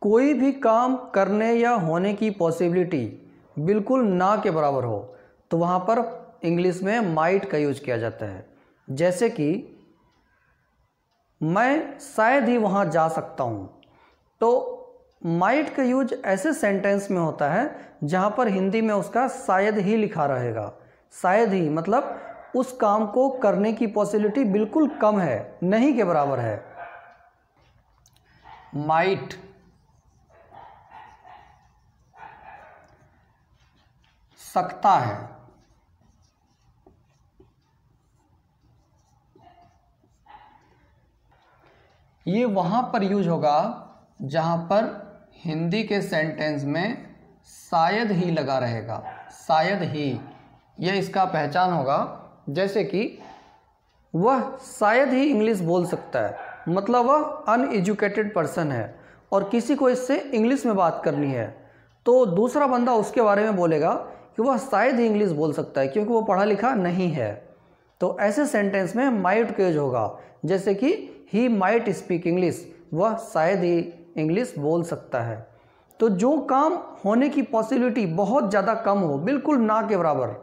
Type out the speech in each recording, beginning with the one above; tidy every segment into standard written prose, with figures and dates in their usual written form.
कोई भी काम करने या होने की पॉसिबिलिटी बिल्कुल ना के बराबर हो तो वहाँ पर इंग्लिश में माइट का यूज किया जाता है। जैसे कि मैं शायद ही वहाँ जा सकता हूँ, तो माइट का यूज ऐसे सेंटेंस में होता है जहाँ पर हिंदी में उसका शायद ही लिखा रहेगा। शायद ही मतलब उस काम को करने की पॉसिबिलिटी बिल्कुल कम है, नहीं के बराबर है। माइट सकता है, ये वहाँ पर यूज होगा जहाँ पर हिंदी के सेंटेंस में शायद ही लगा रहेगा। शायद ही यह इसका पहचान होगा। जैसे कि वह शायद ही इंग्लिश बोल सकता है, मतलब वह अनएजुकेटेड पर्सन है और किसी को इससे इंग्लिश में बात करनी है तो दूसरा बंदा उसके बारे में बोलेगा कि वह शायद ही इंग्लिश बोल सकता है क्योंकि वो पढ़ा लिखा नहीं है। तो ऐसे सेंटेंस में माइट का यूज होगा। जैसे कि ही माइट स्पीक इंग्लिश, वह शायद ही इंग्लिश बोल सकता है। तो जो काम होने की पॉसिबिलिटी बहुत ज़्यादा कम हो, बिल्कुल ना के बराबर,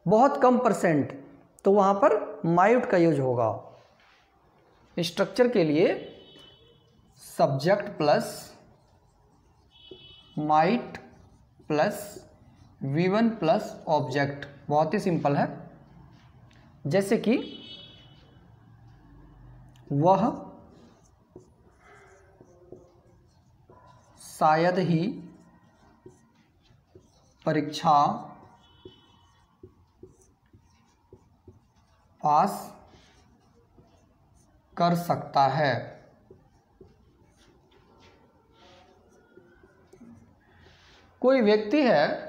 बहुत कम %, तो वहाँ पर माइट का यूज होगा। स्ट्रक्चर के लिए subject plus might plus V1 plus object, बहुत ही सिंपल है। जैसे कि वह शायद ही परीक्षा पास कर सकता है। कोई व्यक्ति है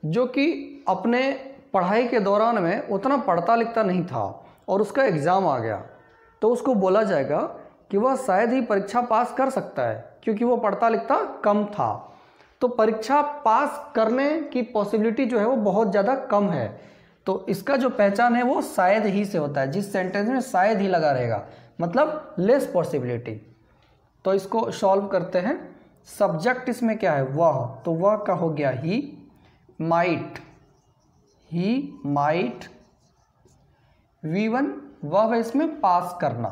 जो कि अपने पढ़ाई के दौरान में उतना पढ़ता लिखता नहीं था और उसका एग्ज़ाम आ गया, तो उसको बोला जाएगा कि वह शायद ही परीक्षा पास कर सकता है क्योंकि वो पढ़ता लिखता कम था। तो परीक्षा पास करने की पॉसिबिलिटी जो है वो बहुत ज़्यादा कम है, तो इसका जो पहचान है वो शायद ही से होता है। जिस सेंटेंस में शायद ही लगा रहेगा मतलब लेस पॉसिबिलिटी। तो इसको सॉल्व करते हैं। सब्जेक्ट इसमें क्या है? वह, तो वह का हो गया ही माइट। V1 वह है इसमें पास करना,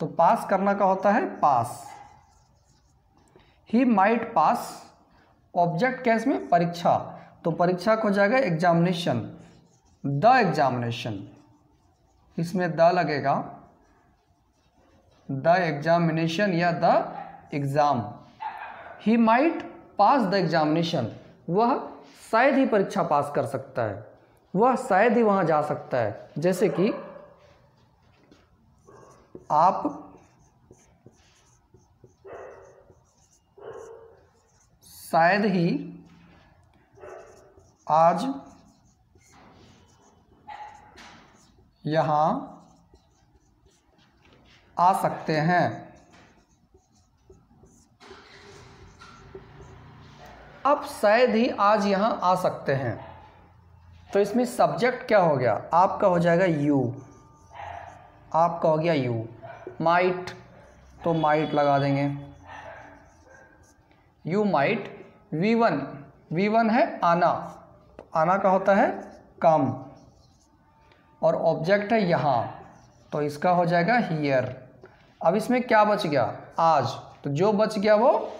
तो पास करना का होता है पास। He might pass. ऑब्जेक्ट क्या है इसमें? परीक्षा, तो परीक्षा को हो जाएगा एग्जामिनेशन, द एग्जामिनेशन, इसमें द लगेगा, द एग्जामिनेशन या the exam. He might pass the examination, वह शायद ही परीक्षा पास कर सकता है, वह शायद ही वहाँ जा सकता है। जैसे कि आप शायद ही आज यहाँ आ सकते हैं। आप शायद ही आज यहाँ आ सकते हैं, तो इसमें सब्जेक्ट क्या हो गया? आपका हो जाएगा यू, आपका हो गया यू। माइट, तो माइट लगा देंगे, यू माइट। V1 है आना, तो आना का होता है कम, और ऑब्जेक्ट है यहाँ, तो इसका हो जाएगा हियर। अब इसमें क्या बच गया? आज, तो जो बच गया वो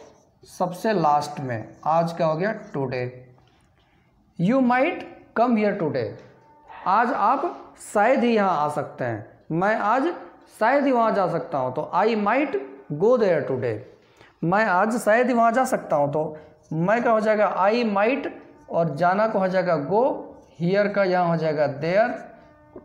सबसे लास्ट में, आज का हो गया today. You might come here today, आज आप शायद ही यहाँ आ सकते हैं। मैं आज शायद ही वहाँ जा सकता हूँ, तो I might go there today. मैं आज शायद ही वहाँ जा सकता हूँ, तो मैं का हो जाएगा आई माइट, और जाना को हो जाएगा गो, हियर का यहाँ हो जाएगा there,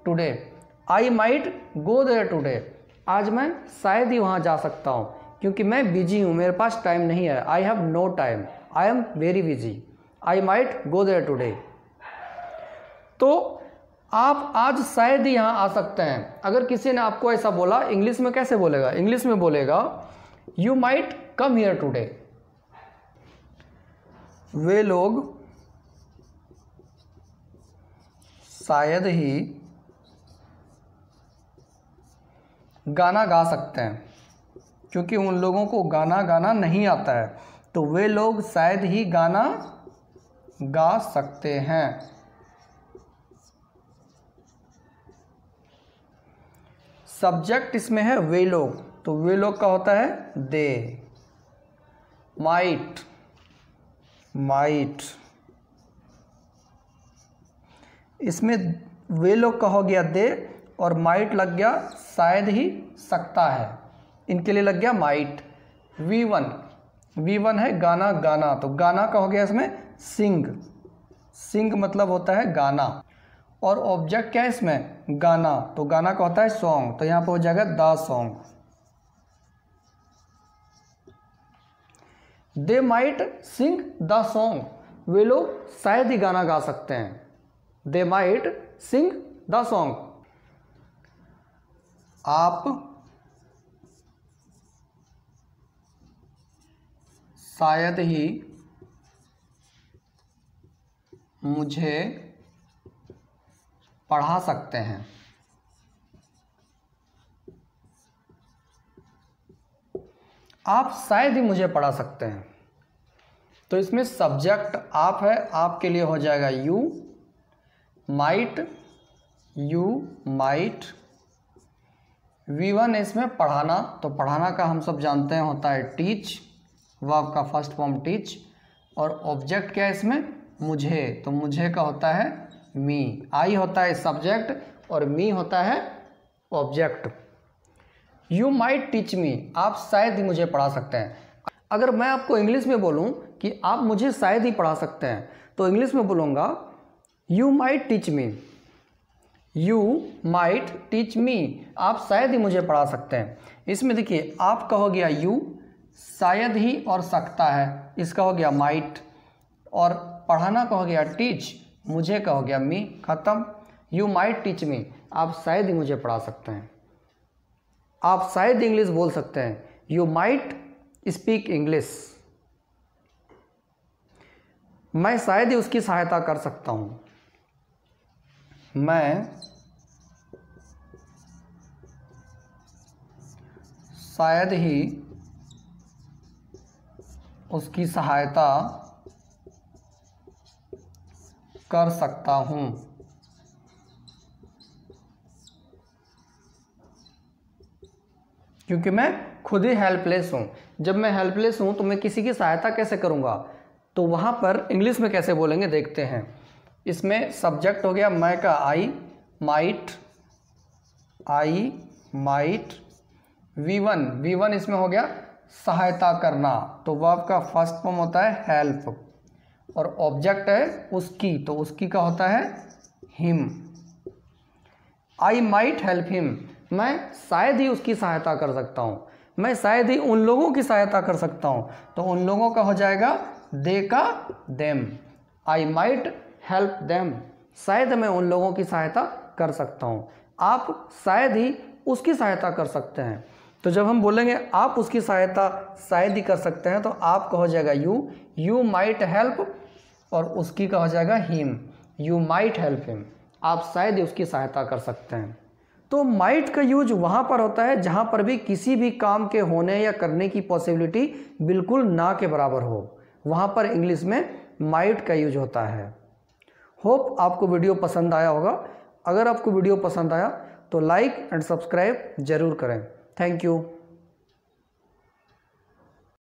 today. I might go there today, आज मैं शायद ही वहाँ जा सकता हूँ क्योंकि मैं बिजी हूँ, मेरे पास टाइम नहीं है। I have no time, I am very busy. I might go there today. तो आप आज शायद ही यहाँ आ सकते हैं। अगर किसी ने आपको ऐसा बोला, इंग्लिश में कैसे बोलेगा? इंग्लिश में बोलेगा you might come here today. वे लोग शायद ही गाना गा सकते हैं क्योंकि उन लोगों को गाना गाना नहीं आता है। तो वे लोग शायद ही गाना गा सकते हैं। सब्जेक्ट इसमें है वे लोग, तो वे लोग का होता है दे। माइट, माइट, इसमें वे लोग का हो गया दे और माइट लग गया शायद ही सकता है, इनके लिए लग गया माइट। V1, V1 है गाना, गाना, तो गाना का हो गया इसमें सिंग। सिंग मतलब होता है गाना, और ऑब्जेक्ट क्या है इसमें गाना, तो गाना का होता है सॉन्ग, तो यहाँ पे हो जाएगा the song. They might sing the song, वे लोग शायद ही गाना गा सकते हैं। They might sing the song. आप शायद ही मुझे पढ़ा सकते हैं। आप शायद ही मुझे पढ़ा सकते हैं, तो इसमें सब्जेक्ट आप है, आपके लिए हो जाएगा you might, you might. V1 है इसमें पढ़ाना, तो पढ़ाना का हम सब जानते हैं होता है टीच, वर्ब का फर्स्ट फॉर्म टीच, और ऑब्जेक्ट क्या है इसमें मुझे, तो मुझे का होता है मी। आई होता है सब्जेक्ट और मी होता है object. You might teach me, आप शायद ही मुझे पढ़ा सकते हैं। अगर मैं आपको इंग्लिश में बोलूं कि आप मुझे शायद ही पढ़ा सकते हैं, तो इंग्लिश में बोलूँगा you might teach me, you might teach me, आप शायद ही मुझे पढ़ा सकते हैं। इसमें देखिए आपका हो गया यू, शायद ही और सकता है, इसका हो गया माइट, और पढ़ाना का हो गया टीच, मुझे का हो गया मी, खत्म। यू माइट टीच मी, आप शायद ही मुझे पढ़ा सकते हैं। आप शायद इंग्लिश बोल सकते हैं, यू माइट स्पीक इंग्लिश। मैं शायद ही उसकी सहायता कर सकता हूँ, मैं शायद ही उसकी सहायता कर सकता हूँ। क्योंकि मैं खुद ही हेल्पलेस हूँ। जब मैं हेल्पलेस हूँ तो मैं किसी की सहायता कैसे करूँगा, तो वहाँ पर इंग्लिश में कैसे बोलेंगे देखते हैं। इसमें सब्जेक्ट हो गया मैं का I might, I might. V1 इसमें हो गया सहायता करना, तो वर्ब का फर्स्ट फॉर्म होता है हेल्प, और ऑब्जेक्ट है उसकी, तो उसकी का होता है him. I might help him, मैं शायद ही उसकी सहायता कर सकता हूँ, मैं शायद ही उन लोगों की सहायता कर सकता हूँ, तो उन लोगों का हो जाएगा दे का them. I might help them, शायद मैं उन लोगों की सहायता कर सकता हूँ। आप शायद ही उसकी सहायता कर सकते हैं, तो जब हम बोलेंगे आप उसकी सहायता शायद ही कर सकते हैं, तो आपका हो जाएगा यू माइट हेल्प, और उसकी का हो जाएगा him, you might help him, आप शायद ही उसकी सहायता कर सकते हैं। तो माइट का यूज वहाँ पर होता है जहाँ पर भी किसी भी काम के होने या करने की पॉसिबिलिटी बिल्कुल ना के बराबर हो, वहाँ पर इंग्लिश में माइट का यूज होता है। होप आपको वीडियो पसंद आया होगा। अगर आपको वीडियो पसंद आया तो लाइक एंड सब्सक्राइब जरूर करें। Thank you.